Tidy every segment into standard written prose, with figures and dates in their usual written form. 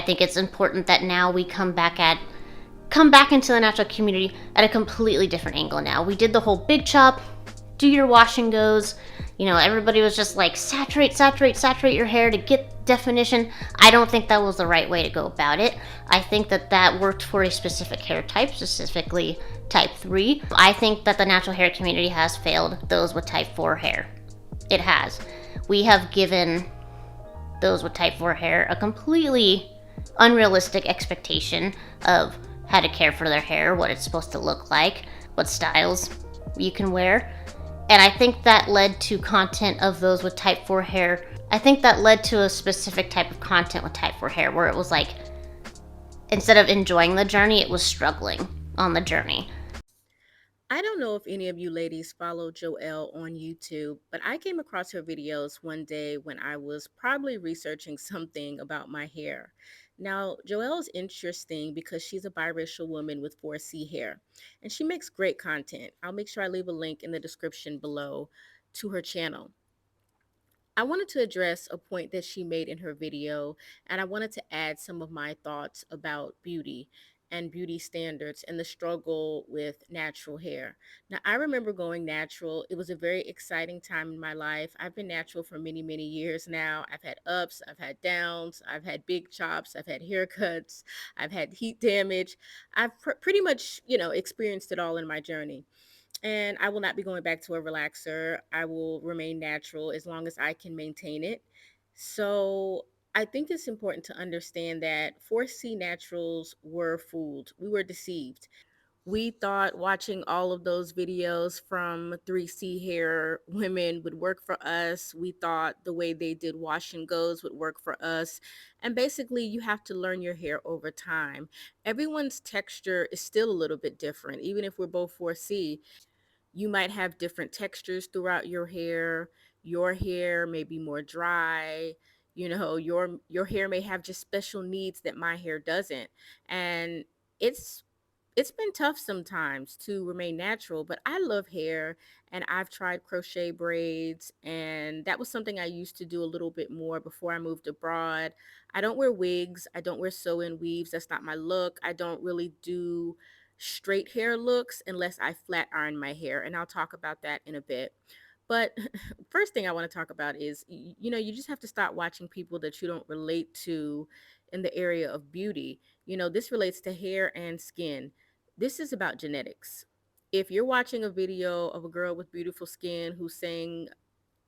I think it's important that now we come back into the natural community at a completely different angle now. We did the whole big chop, do your wash and goes. You know, everybody was just like saturate, saturate, saturate your hair to get definition. I don't think that was the right way to go about it. I think that that worked for a specific hair type, specifically type 3. I think that the natural hair community has failed those with type 4 hair. It has. We have given those with type 4 hair a completely unrealistic expectation of how to care for their hair, what it's supposed to look like, what styles you can wear. And I think that led to content of those with type 4 hair. I think that led to a specific type of content with type 4 hair where it was like, instead of enjoying the journey, it was struggling on the journey. I don't know if any of you ladies follow Joelle on YouTube, but I came across her videos one day when I was probably researching something about my hair. Now, Joelle is interesting because she's a biracial woman with 4C hair, and she makes great content. I'll make sure I leave a link in the description below to her channel. I wanted to address a point that she made in her video, and I wanted to add some of my thoughts about beauty and beauty standards and the struggle with natural hair. Now, I remember going natural. It was a very exciting time in my life. I've been natural for many, many years now. I've had ups, I've had downs, I've had big chops, I've had haircuts, I've had heat damage. I've pretty much, experienced it all in my journey, and I will not be going back to a relaxer. I will remain natural as long as I can maintain it. So I think it's important to understand that 4C naturals were fooled. We were deceived. We thought watching all of those videos from 3C hair women would work for us. We thought the way they did wash and goes would work for us. And basically, you have to learn your hair over time. Everyone's texture is still a little bit different. Even if we're both 4C, you might have different textures throughout your hair. Your hair may be more dry. Your hair may have just special needs that my hair doesn't. And it's it's been tough sometimes to remain natural, but I love hair, and I've tried crochet braids, and that was something I used to do a little bit more before I moved abroad. I don't wear wigs, I don't wear sew-in weaves. That's not my look. I don't really do straight hair looks unless I flat iron my hair, and I'll talk about that in a bit. But first thing I want to talk about is you just have to stop watching people that you don't relate to in the area of beauty. This relates to hair and skin. This is about genetics. If you're watching a video of a girl with beautiful skin who's saying,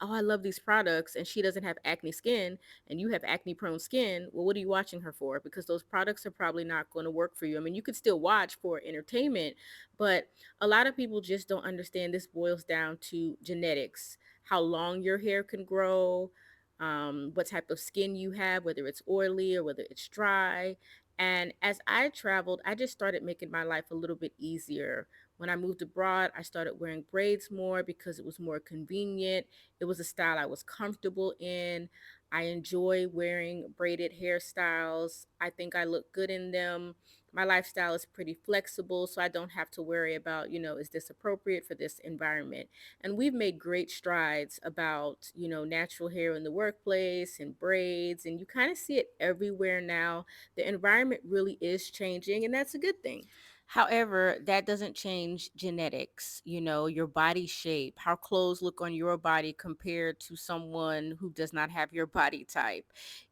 "Oh, I love these products," and she doesn't have acne skin and you have acne prone skin, well, what are you watching her for? Because those products are probably not going to work for you. I mean, you could still watch for entertainment, but a lot of people just don't understand this boils down to genetics, how long your hair can grow, what type of skin you have, whether it's oily or whether it's dry. And as I traveled, I just started making my life a little bit easier. When I moved abroad, I started wearing braids more because it was more convenient. It was a style I was comfortable in. I enjoy wearing braided hairstyles. I think I look good in them. My lifestyle is pretty flexible, so I don't have to worry about, is this appropriate for this environment? And we've made great strides about, natural hair in the workplace and braids, and you kind of see it everywhere now. The environment really is changing, and that's a good thing. However, that doesn't change genetics, your body shape, how clothes look on your body compared to someone who does not have your body type.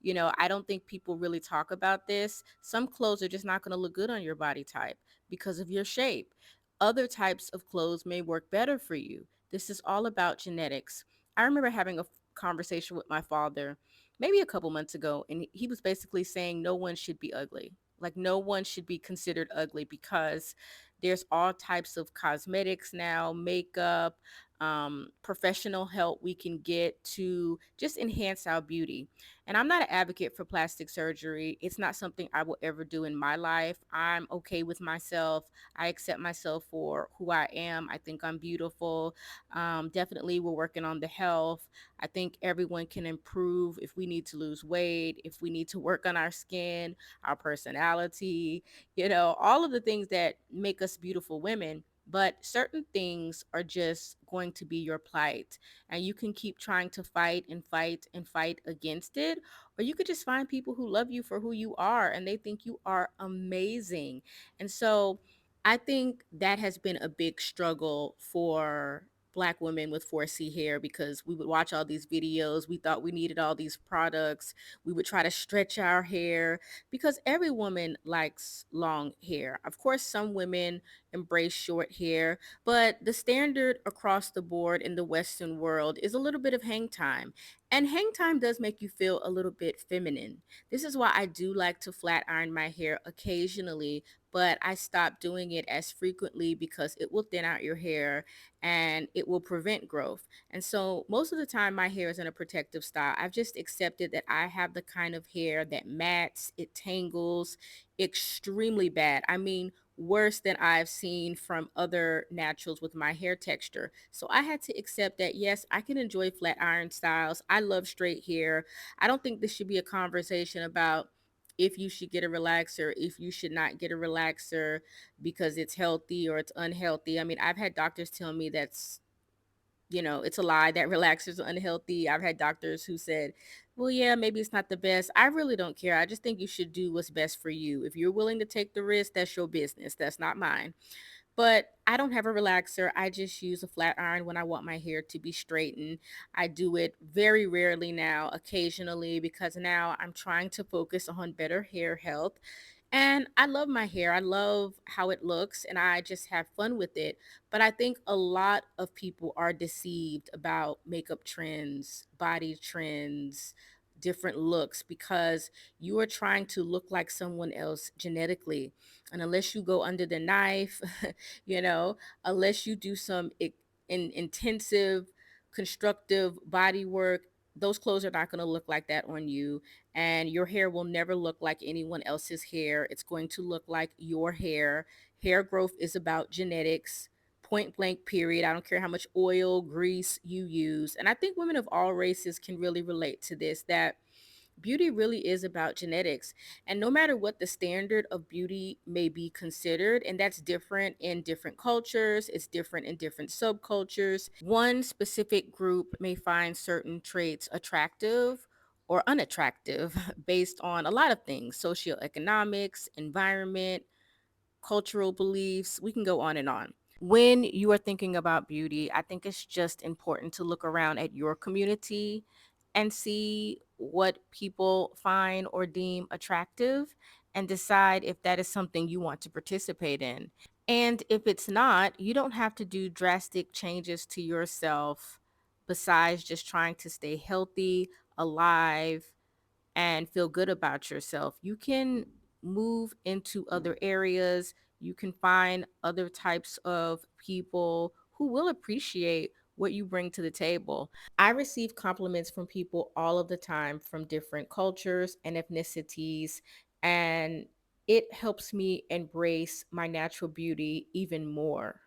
I don't think people really talk about this. Some clothes are just not going to look good on your body type because of your shape. Other types of clothes may work better for you. This is all about genetics. I remember having a conversation with my father maybe a couple months ago, and he was basically saying no one should be ugly. Like, no one should be considered ugly because there's all types of cosmetics now, makeup, professional help we can get to just enhance our beauty. And I'm not an advocate for plastic surgery. It's not something I will ever do in my life. I'm okay with myself. I accept myself for who I am. I think I'm beautiful. Definitely, we're working on the health. I think everyone can improve if we need to lose weight, if we need to work on our skin, our personality, all of the things that make us beautiful women. but certain things are just going to be your plight. And you can keep trying to fight and fight and fight against it, or you could just find people who love you for who you are and they think you are amazing. And so I think that has been a big struggle for Black women with 4C hair, because we would watch all these videos. We thought we needed all these products. We would try to stretch our hair because every woman likes long hair. Of course, some women embrace short hair, but the standard across the board in the Western world is a little bit of hang time. And hang time does make you feel a little bit feminine. This is why I do like to flat iron my hair occasionally, but I stopped doing it as frequently because it will thin out your hair and it will prevent growth. And so most of the time my hair is in a protective style. I've just accepted that I have the kind of hair that mats, it tangles extremely bad. I mean, worse than I've seen from other naturals with my hair texture. So I had to accept that yes, I can enjoy flat iron styles. I love straight hair. I don't think this should be a conversation about if you should get a relaxer, if you should not get a relaxer because it's healthy or it's unhealthy. I mean, I've had doctors tell me it's a lie that relaxers are unhealthy. I've had doctors who said, well, yeah, maybe it's not the best. I really don't care. I just think you should do what's best for you. If you're willing to take the risk, that's your business. That's not mine. But I don't have a relaxer. I just use a flat iron when I want my hair to be straightened. I do it very rarely now, occasionally, because now I'm trying to focus on better hair health. And I love my hair. I love how it looks and I just have fun with it. But I think a lot of people are deceived about makeup trends, body trends, different looks because you are trying to look like someone else genetically. And unless you go under the knife, you know, unless you do some intensive, constructive body work, those clothes are not going to look like that on you, and your hair will never look like anyone else's hair. It's going to look like your hair. Hair growth is about genetics, point blank, period. I don't care how much oil, grease you use. And I think women of all races can really relate to this, that beauty really is about genetics. And no matter what the standard of beauty may be considered, and that's different in different cultures, it's different in different subcultures. One specific group may find certain traits attractive or unattractive based on a lot of things: socioeconomics, environment, cultural beliefs. We can go on and on. When you are thinking about beauty, I think it's just important to look around at your community and see what people find or deem attractive and decide if that is something you want to participate in. And if it's not, you don't have to do drastic changes to yourself besides just trying to stay healthy, alive, and feel good about yourself. You can move into other areas. You can find other types of people who will appreciate what you bring to the table. I receive compliments from people all of the time from different cultures and ethnicities, and it helps me embrace my natural beauty even more.